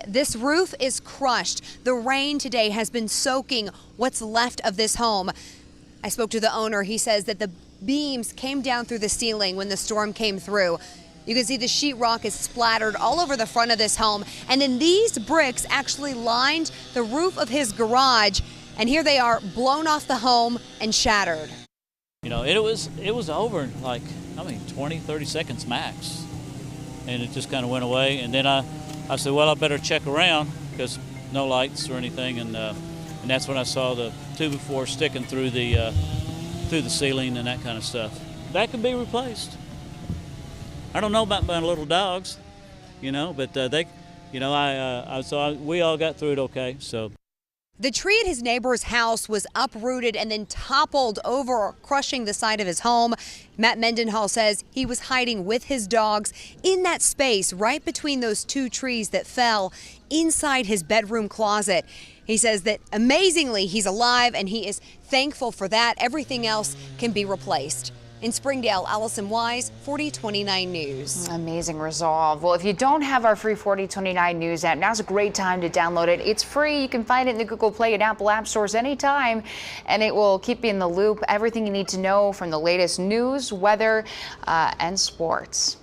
This roof is crushed. The rain today has been soaking what's left of this home. I spoke to the owner. He says that the beams came down through the ceiling when the storm came through. You can see the sheetrock is splattered all over the front of this home. And then these bricks actually lined the roof of his garage. And here they are, blown off the home and shattered. You know, it was over in like, 20, 30 seconds max. And it just kind of went away. And then I said, well, I better check around because no lights or anything. And that's when I saw the 2x4 sticking through the ceiling and that kind of stuff. That could be replaced. I don't know about my little dogs, but they, we all got through it okay. So. The tree at his neighbor's house was uprooted and then toppled over, crushing the side of his home. Matt Mendenhall says he was hiding with his dogs in that space right between those two trees that fell inside his bedroom closet. He says that amazingly he's alive and he is thankful for that. Everything else can be replaced. In Springdale, Allison Wise, 4029 News. Amazing resolve. Well, if you don't have our free 4029 News app, now's a great time to download it. It's free. You can find it in the Google Play and Apple App Stores anytime, and it will keep you in the loop. Everything you need to know from the latest news, weather, and sports.